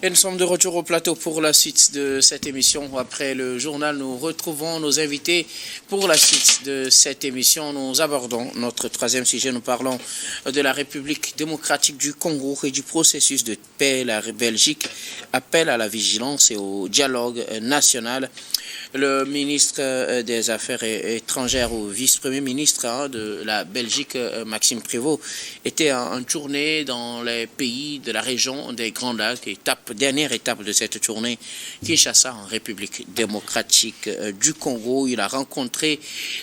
Et nous sommes de retour au plateau pour la suite de cette émission. Après le journal, nous retrouvons nos invités pour la suite de cette émission. Nous abordons notre troisième sujet. Nous parlons de la République démocratique du Congo et du processus de paix. La Belgique appelle à la vigilance et au dialogue national. Le ministre des Affaires étrangères ou vice-premier ministre de la Belgique, Maxime Prévost, était en tournée dans les pays de la région des Grands Lacs. Dernière étape de cette tournée, Kinshasa, en République démocratique du Congo. Il a rencontré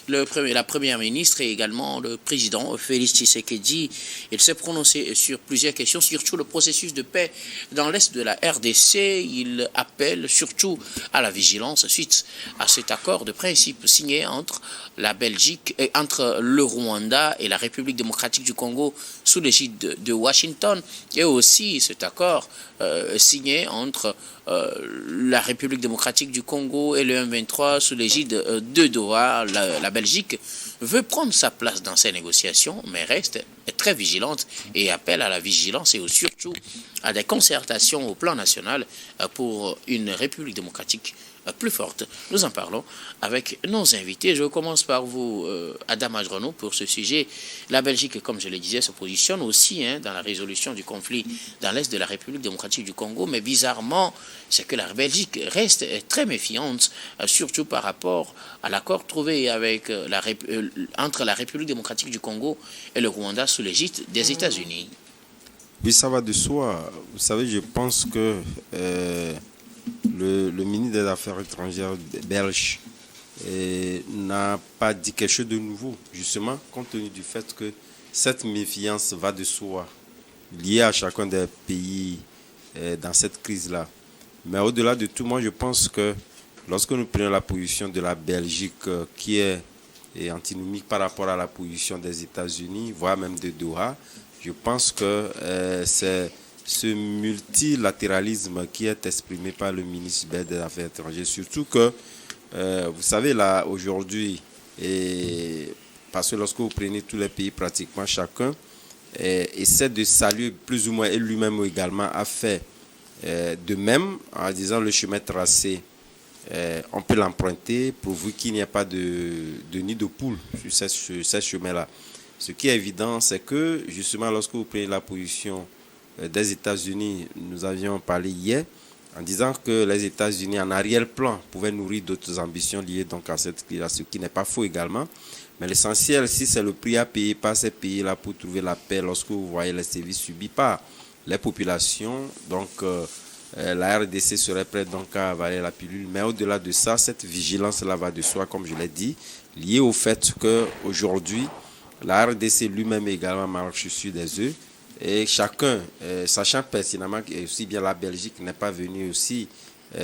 la première ministre et également le président Félix Tshisekedi. Il s'est prononcé sur plusieurs questions, surtout le processus de paix dans l'est de la RDC. Il appelle surtout à la vigilance suite à cet accord de principe signé entre la Belgique et entre le Rwanda et la République démocratique du Congo sous l'égide de Washington, et aussi cet accord signé entre la République démocratique du Congo et le M23 sous l'égide de Doha. La Belgique veut prendre sa place dans ces négociations, mais reste très vigilante et appelle à la vigilance et surtout à des concertations au plan national pour une République démocratique plus forte. Nous en parlons avec nos invités. Je commence par vous, Adam Adrono, pour ce sujet. La Belgique, comme je le disais, se positionne aussi dans la résolution du conflit dans l'est de la République démocratique du Congo, mais bizarrement, c'est que la Belgique reste très méfiante, surtout par rapport à l'accord trouvé avec entre la République démocratique du Congo et le Rwanda sous l'égide des États-Unis. Oui, ça va de soi. Vous savez, je pense que le ministre des Affaires étrangères belge n'a pas dit quelque chose de nouveau, justement, compte tenu du fait que cette méfiance va de soi, liée à chacun des pays dans cette crise-là. Mais au-delà de tout, moi, je pense que lorsque nous prenons la position de la Belgique, qui est antinomique par rapport à la position des États-Unis, voire même de Doha, je pense que c'est ce multilatéralisme qui est exprimé par le ministre des Affaires étrangères. Surtout que, vous savez, là, aujourd'hui, parce que lorsque vous prenez tous les pays, pratiquement chacun essaie de saluer plus ou moins, et lui-même également a fait de même, en disant le chemin tracé, on peut l'emprunter pourvu qu'il n'y ait pas de nid de poule sur ce chemin-là. Ce qui est évident, c'est que justement, lorsque vous prenez la position des États-Unis, nous avions parlé hier, en disant que les États-Unis, en arrière-plan, pouvaient nourrir d'autres ambitions liées donc à cette crise, ce qui n'est pas faux également. Mais l'essentiel, si c'est le prix à payer par ces pays-là pour trouver la paix, lorsque vous voyez les services subis par les populations, donc la RDC serait prête donc à avaler la pilule. Mais au-delà de ça, cette vigilance-là va de soi, comme je l'ai dit, liée au fait qu'aujourd'hui, la RDC lui-même également marche sur des œufs. Et chacun, sachant pertinemment que aussi bien la Belgique n'est pas venue aussi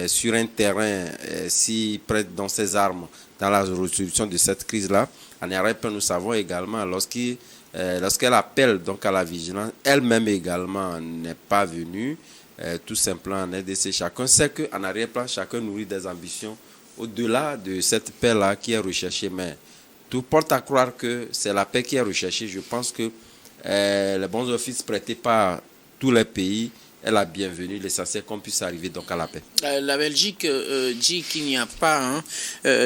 sur un terrain si prête dans ses armes dans la résolution de cette crise-là, en RDC, nous savons également lorsqu'elle appelle donc à la vigilance, elle-même également n'est pas venue, tout simplement en RDC. Chacun sait qu'en arrière-plan, chacun nourrit des ambitions au-delà de cette paix-là qui est recherchée. Mais tout porte à croire que c'est la paix qui est recherchée. Je pense que les bons offices prêtés par tous les pays est la bienvenue. L'essentiel qu'on puisse arriver donc à la paix. La Belgique dit qu'il n'y a pas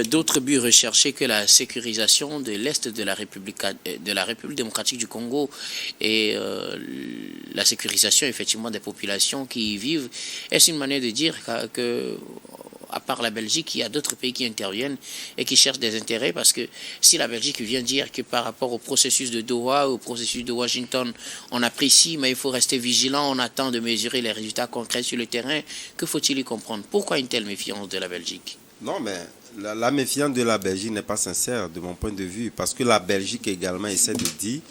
d'autre but recherché que la sécurisation de l'Est de la République démocratique du Congo et la sécurisation effectivement des populations qui y vivent. Est-ce une manière de dire que à part la Belgique, il y a d'autres pays qui interviennent et qui cherchent des intérêts, parce que si la Belgique vient dire que par rapport au processus de Doha, au processus de Washington, on apprécie, mais il faut rester vigilant, on attend de mesurer les résultats concrets sur le terrain, que faut-il y comprendre? Pourquoi une telle méfiance de la Belgique? Non, mais la méfiance de la Belgique n'est pas sincère de mon point de vue, parce que la Belgique également essaie de dire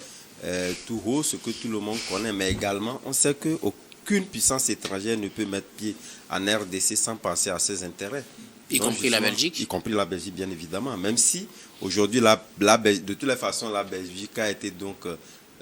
tout haut ce que tout le monde connaît, mais également on sait qu'aucune puissance étrangère ne peut mettre pied en RDC sans penser à ses intérêts. Y compris la Belgique? Y compris la Belgique, bien évidemment. Même si, aujourd'hui, de toutes les façons, la Belgique a été donc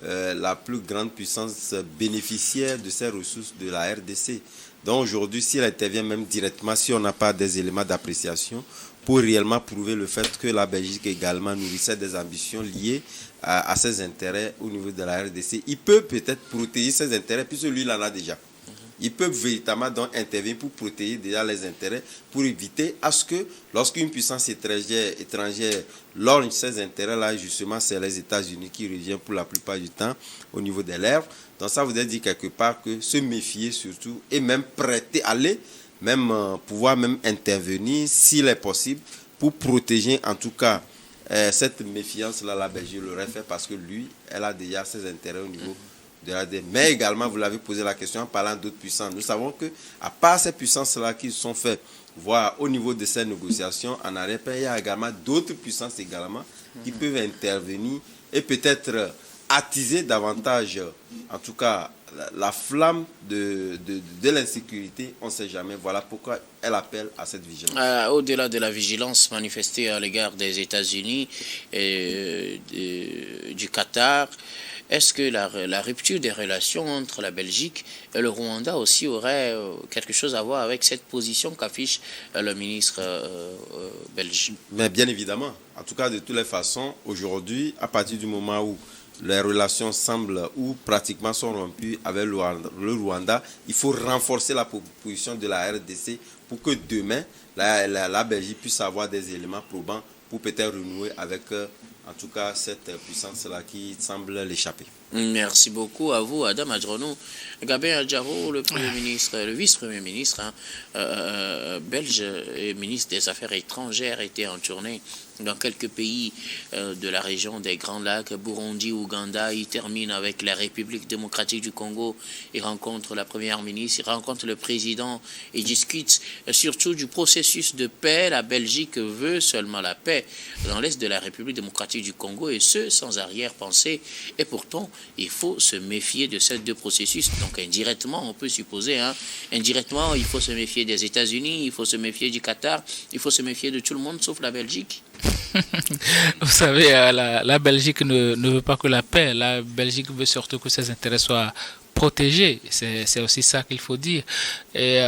la plus grande puissance bénéficiaire de ces ressources de la RDC. Donc aujourd'hui, si elle intervient même directement, si on n'a pas des éléments d'appréciation, pour réellement prouver le fait que la Belgique également nourrissait des ambitions liées à ses intérêts au niveau de la RDC, il peut peut-être protéger ses intérêts, puisque lui, il en a déjà. ils peuvent véritablement donc intervenir pour protéger déjà les intérêts, pour éviter à ce que lorsqu'une puissance étrangère lorgne ces intérêts-là, justement, c'est les États-Unis qui reviennent pour la plupart du temps au niveau des lèvres. Donc ça voudrait dire quelque part que se méfier surtout et même prêter, aller, même pouvoir même intervenir s'il est possible pour protéger en tout cas cette méfiance-là, la Belgique l'aurait fait parce que lui, elle a déjà ses intérêts au niveau de l'ADN. Mais également, vous l'avez posé la question en parlant d'autres puissances. Nous savons que à part ces puissances-là qui sont faites, voire au niveau de ces négociations, en arrière-plan, il y a également d'autres puissances également qui peuvent intervenir et peut-être attiser davantage, en tout cas, la flamme de l'insécurité, on ne sait jamais. Voilà pourquoi elle appelle à cette vigilance. Au-delà de la vigilance manifestée à l'égard des États-Unis et du Qatar, est-ce que la rupture des relations entre la Belgique et le Rwanda aussi aurait quelque chose à voir avec cette position qu'affiche le ministre belge? Mais bien évidemment. En tout cas, de toutes les façons, aujourd'hui, à partir du moment où les relations semblent ou pratiquement sont rompues avec le Rwanda, il faut renforcer la position de la RDC pour que demain, la Belgique puisse avoir des éléments probants pour peut-être renouer avec, en tout cas, cette puissance-là qui semble l'échapper. Merci beaucoup à vous, Adam Adjonou. Gabin Adjaro, le Premier ministre, le vice-premier ministre belge et ministre des Affaires étrangères, était en tournée dans quelques pays de la région des Grands Lacs, Burundi, Ouganda. Il termine avec la République démocratique du Congo. Il rencontre la première ministre, il rencontre le président et discute surtout du processus de paix. La Belgique veut seulement la paix dans l'est de la République démocratique du Congo, et ce, sans arrière-pensée. Et pourtant, il faut se méfier de ces deux processus. Donc indirectement, on peut supposer, indirectement, il faut se méfier des États-Unis, il faut se méfier du Qatar, il faut se méfier de tout le monde sauf la Belgique. Vous savez, la Belgique ne veut pas que la paix. La Belgique veut surtout que ses intérêts soient protégés. C'est aussi ça qu'il faut dire. Et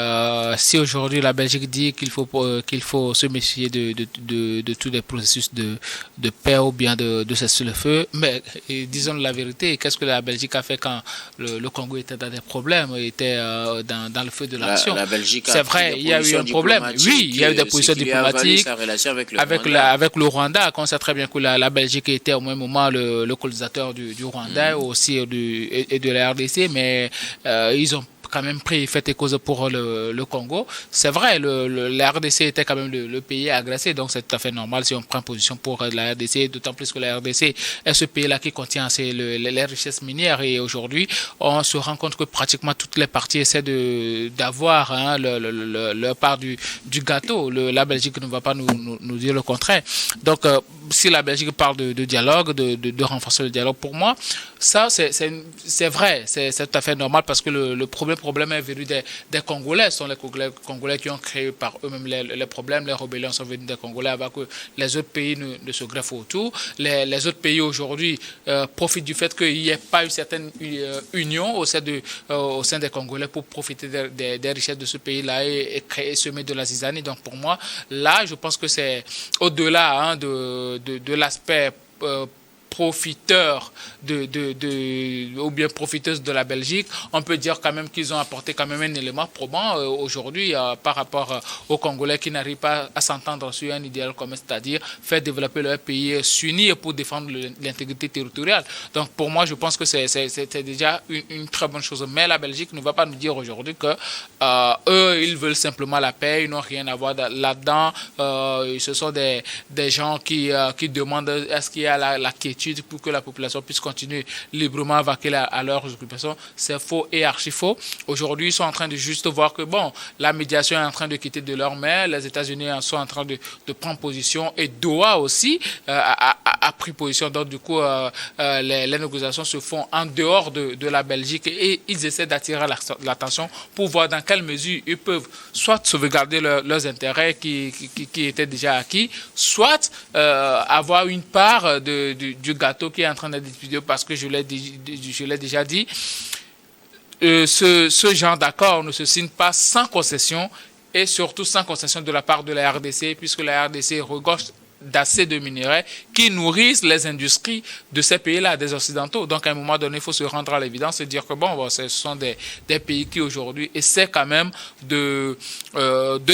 si aujourd'hui la Belgique dit qu'il faut se méfier de tous les processus de paix ou bien de cesser le feu, mais disons la vérité, qu'est-ce que la Belgique a fait quand le Congo était dans des problèmes, était dans le feu de l'action? C'est vrai, il y a eu un problème. Oui, il y a eu des positions diplomatiques avec le Rwanda. On sait très bien que la Belgique était au même moment le colonisateur du Rwanda aussi et de la RDC, mais ils ont quand même pris fait et cause pour le Congo. C'est vrai, la RDC était quand même le pays agressé, donc c'est tout à fait normal si on prend position pour la RDC, d'autant plus que la RDC est ce pays-là qui contient les richesses minières, et aujourd'hui, on se rend compte que pratiquement toutes les parties essaient d'avoir leur part du gâteau. La Belgique ne va pas nous dire le contraire. Donc, si la Belgique parle de dialogue, de renforcer le dialogue, pour moi, ça, c'est vrai, c'est tout à fait normal, parce que le problème est venu des Congolais. Ce sont les Congolais qui ont créé par eux-mêmes les problèmes. Les rébellions sont venues des Congolais avant que les autres pays ne se greffent autour. Les autres pays aujourd'hui profitent du fait qu'il n'y ait pas une certaine union au sein des Congolais pour profiter des richesses de ce pays-là et semer de la zizanie. Donc pour moi, là, je pense que c'est au-delà de l'aspect profiteur ou bien profiteuse de la Belgique, on peut dire quand même qu'ils ont apporté quand même un élément probant aujourd'hui par rapport aux Congolais qui n'arrivent pas à s'entendre sur un idéal commun, c'est-à-dire faire développer leur pays, s'unir pour défendre l'intégrité territoriale. Donc pour moi, je pense que c'est déjà une très bonne chose. Mais la Belgique ne va pas nous dire aujourd'hui que eux, ils veulent simplement la paix, ils n'ont rien à voir là-dedans. Ce sont des gens qui demandent est-ce qu'il y a la quiétude pour que la population puisse continuer librement à vaquer à leurs occupations. C'est faux et archi faux. Aujourd'hui, ils sont en train de juste voir que la médiation est en train de quitter de leurs mains, les États-Unis sont en train de prendre position, et Doha aussi a pris position. Donc du coup, les négociations se font en dehors de la Belgique, et ils essaient d'attirer l'attention pour voir dans quelle mesure ils peuvent soit sauvegarder leurs intérêts qui étaient déjà acquis, soit avoir une part du gâteau qui est en train d'être distribué, parce que je l'ai déjà dit, ce genre d'accord ne se signe pas sans concession, et surtout sans concession de la part de la RDC, puisque la RDC regorge d'assez de minerais qui nourrissent les industries de ces pays-là, des Occidentaux. Donc, à un moment donné, il faut se rendre à l'évidence et dire que bon ce sont des pays qui aujourd'hui essaient quand même de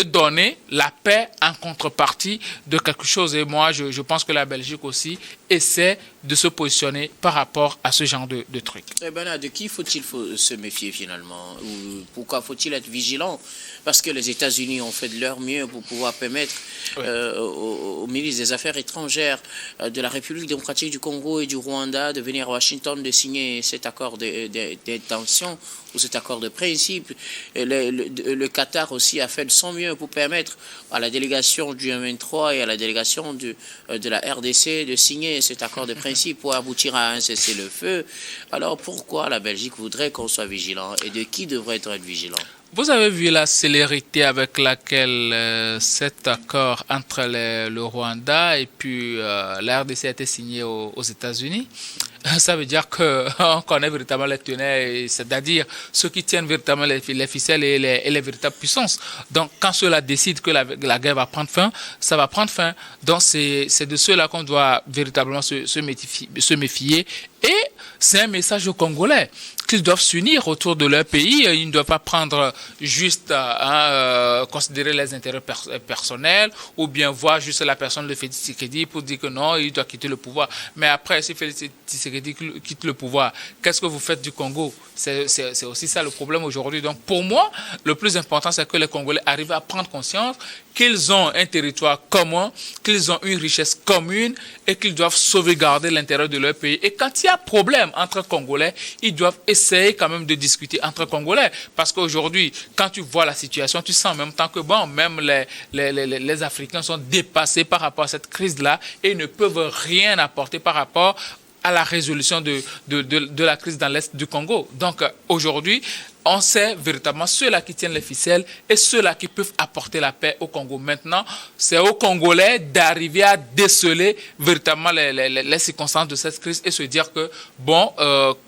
donner la paix en contrepartie de quelque chose. Et moi, je pense que la Belgique aussi essaie de se positionner par rapport à ce genre de trucs. Eh ben là, de qui faut-il se méfier finalement? Ou pourquoi faut-il être vigilant? Parce que les États-Unis ont fait de leur mieux pour pouvoir permettre au ministre des Affaires étrangères de la République démocratique du Congo et du Rwanda de venir à Washington de signer cet accord d'intention ou cet accord de principe. Le Qatar aussi a fait de son mieux pour permettre à la délégation du M23 et à la délégation de la RDC de signer cet accord de principe pour aboutir à un cessez-le-feu. Alors pourquoi la Belgique voudrait qu'on soit vigilant et de qui devrait-on être vigilant? Vous avez vu la célérité avec laquelle cet accord entre le Rwanda et puis la RDC a été signé aux États-Unis. Ça veut dire qu'on connaît véritablement les tenants, c'est-à-dire ceux qui tiennent véritablement les ficelles et les véritables puissances. Donc, quand ceux-là décident que la guerre va prendre fin, ça va prendre fin. Donc, c'est de ceux-là qu'on doit véritablement se méfier. Et c'est un message aux Congolais qu'ils doivent s'unir autour de leur pays. Ils ne doivent pas prendre juste considérer les intérêts personnels ou bien voir juste la personne de Félix Tshisekedi pour dire que non, il doit quitter le pouvoir. Mais après, si Félix Tshisekedi quitte le pouvoir, qu'est-ce que vous faites du Congo? C'est aussi ça le problème aujourd'hui. Donc pour moi, le plus important, c'est que les Congolais arrivent à prendre conscience qu'ils ont un territoire commun, qu'ils ont une richesse commune et qu'ils doivent sauvegarder l'intérêt de leur pays. Et quand il y a problème entre Congolais, ils doivent essayer quand même de discuter entre Congolais. Parce qu'aujourd'hui, quand tu vois la situation, tu sens en même temps que bon, même les Africains sont dépassés par rapport à cette crise-là et ne peuvent rien apporter par rapport à la résolution de la crise dans l'Est du Congo. Donc aujourd'hui, on sait véritablement ceux-là qui tiennent les ficelles et ceux-là qui peuvent apporter la paix au Congo. Maintenant, c'est aux Congolais d'arriver à déceler véritablement les circonstances de cette crise et se dire que, bon,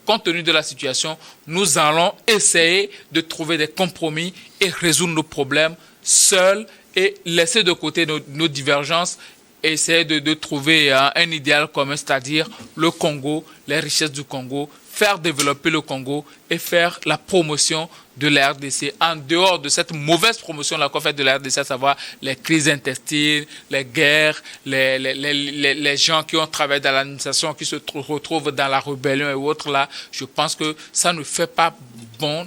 compte tenu de la situation, nous allons essayer de trouver des compromis et résoudre nos problèmes seuls et laisser de côté nos divergences, essayer de trouver un idéal commun, c'est-à-dire le Congo, les richesses du Congo, faire développer le Congo et faire la promotion de la RDC en dehors de cette mauvaise promotion qu'on fait de la RDC, à savoir les crises intestines, les guerres, les gens qui ont travaillé dans l'administration, qui se retrouvent dans la rébellion et autres là. Je pense que ça ne fait pas bon,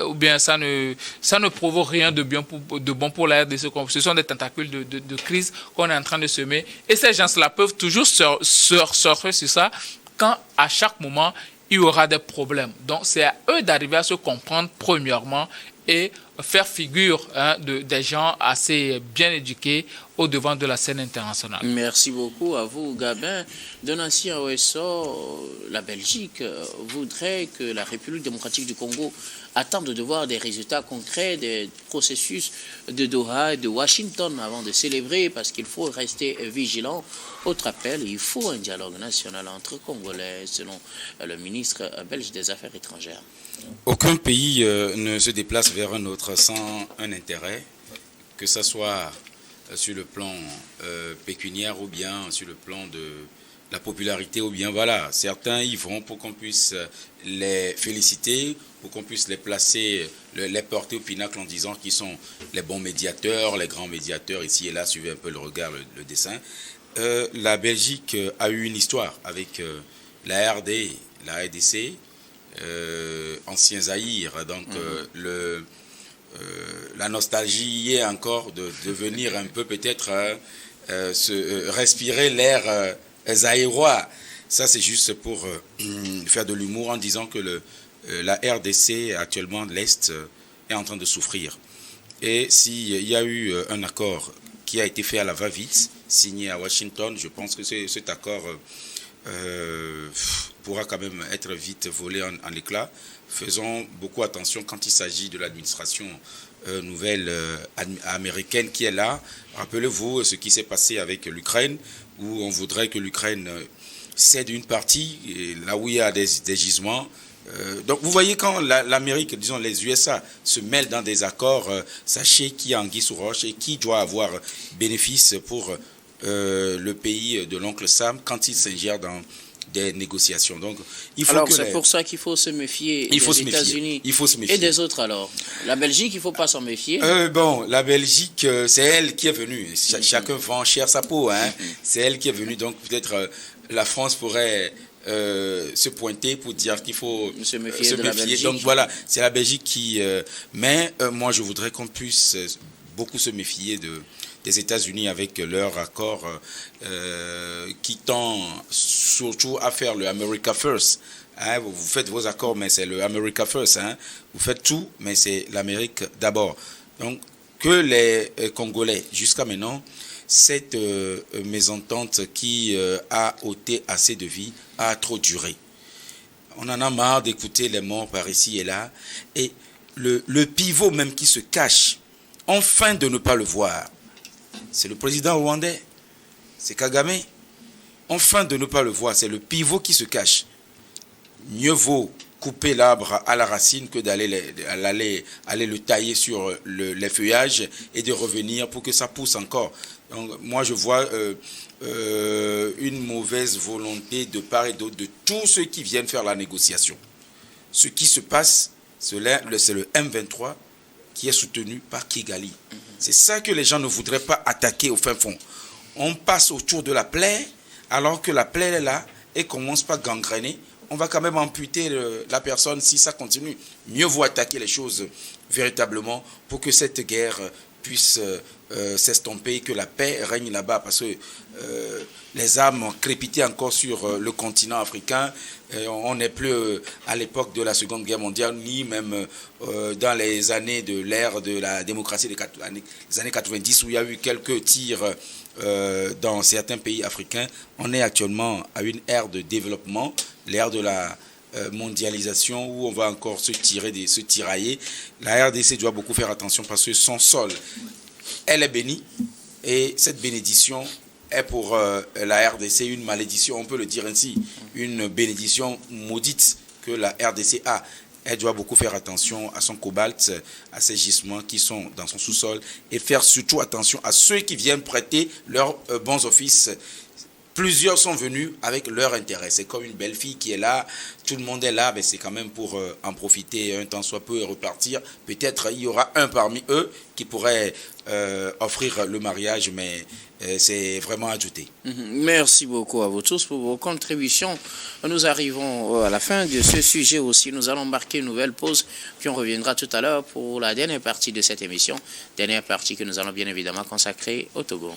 ou bien ça ne provoque rien de bon pour la RDC. Ce sont des tentacules de crise qu'on est en train de semer. Et ces gens-là peuvent toujours surfer sur ça quand à chaque moment il y aura des problèmes. Donc, c'est à eux d'arriver à se comprendre premièrement et faire figure des gens assez bien éduqués au devant de la scène internationale. Merci beaucoup à vous, Gabin. Donatien Oesso, la Belgique voudrait que la République démocratique du Congo attende de voir des résultats concrets des processus de Doha et de Washington avant de célébrer, parce qu'il faut rester vigilant. Autre appel, il faut un dialogue national entre Congolais, selon le ministre belge des Affaires étrangères. Aucun pays ne se déplace vers un autre sans un intérêt, que ce soit sur le plan pécuniaire ou bien sur le plan de la popularité, ou bien voilà, certains y vont pour qu'on puisse les féliciter, pour qu'on puisse les placer, les porter au pinacle en disant qu'ils sont les bons médiateurs, les grands médiateurs ici et là, suivez un peu le regard, le dessin. La Belgique a eu une histoire avec la RDC, ancien Zaïre, donc la nostalgie est encore de devenir un peu peut-être respirer l'air zaïrois. Ça c'est juste pour faire de l'humour en disant que la RDC actuellement l'Est est en train de souffrir. Et s'il y a eu un accord qui a été fait à la va-vite, signé à Washington, je pense que cet accord pourra quand même être vite volé en éclats. Faisons beaucoup attention quand il s'agit de l'administration nouvelle américaine qui est là. Rappelez-vous ce qui s'est passé avec l'Ukraine, où on voudrait que l'Ukraine cède une partie, là où il y a des gisements. Donc vous voyez, quand l'Amérique, disons les USA, se mêlent dans des accords, sachez qui a anguille sous roche et qui doit avoir bénéfice pour le pays de l'oncle Sam quand il s'ingère dans des négociations. Donc, il faut alors, que c'est pour ça qu'il faut se méfier il faut des se méfier. États-Unis Il faut se méfier. et des autres alors. La Belgique, il ne faut pas s'en méfier. Bon, la Belgique, c'est elle qui est venue. Chacun vend cher sa peau. Hein. C'est elle qui est venue. Donc, peut-être la France pourrait se pointer pour dire qu'il faut se méfier. De la Belgique. Donc, voilà, c'est la Belgique qui... mais moi, je voudrais qu'on puisse beaucoup se méfier des États-Unis avec leur accord qui tend surtout à faire le America First. Hein, vous faites vos accords, mais c'est le America First. Hein. Vous faites tout, mais c'est l'Amérique d'abord. Donc, que les Congolais, jusqu'à maintenant, cette mésentente qui a ôté assez de vie a trop duré. On en a marre d'écouter les morts par ici et là. Et le pivot même qui se cache, enfin de ne pas le voir, c'est le président rwandais, c'est Kagame. Enfin de ne pas le voir, c'est le pivot qui se cache. Mieux vaut couper l'arbre à la racine que d'aller le tailler sur les feuillages et de revenir pour que ça pousse encore. Donc, moi, je vois une mauvaise volonté de part et d'autre de tous ceux qui viennent faire la négociation. Ce qui se passe, c'est le M23 qui est soutenu par Kigali. C'est ça que les gens ne voudraient pas attaquer au fin fond. On passe autour de la plaie, alors que la plaie est là et commence pas à gangréner. On va quand même amputer la personne si ça continue. Mieux vaut attaquer les choses véritablement pour que cette guerre puisse s'estomper et que la paix règne là-bas. Parce que les armes crépitaient encore sur le continent africain. On n'est plus à l'époque de la Seconde Guerre mondiale, ni même dans les années de l'ère de la démocratie des années 90, où il y a eu quelques tirs dans certains pays africains. On est actuellement à une ère de développement, l'ère de la mondialisation, où on va encore se tirailler. La RDC doit beaucoup faire attention parce que son sol, elle est bénie, et cette bénédiction est pour la RDC une malédiction, on peut le dire ainsi, une bénédiction maudite que la RDC a. Elle doit beaucoup faire attention à son cobalt, à ses gisements qui sont dans son sous-sol, et faire surtout attention à ceux qui viennent prêter leurs bons offices. Plusieurs sont venus avec leur intérêt. C'est comme une belle fille qui est là, tout le monde est là, mais c'est quand même pour en profiter un temps soit peu et repartir. Peut-être il y aura un parmi eux qui pourrait offrir le mariage, mais c'est vraiment ajouté. Merci beaucoup à vous tous pour vos contributions. Nous arrivons à la fin de ce sujet aussi. Nous allons marquer une nouvelle pause, puis on reviendra tout à l'heure pour la dernière partie de cette émission. Dernière partie que nous allons bien évidemment consacrer au Togo.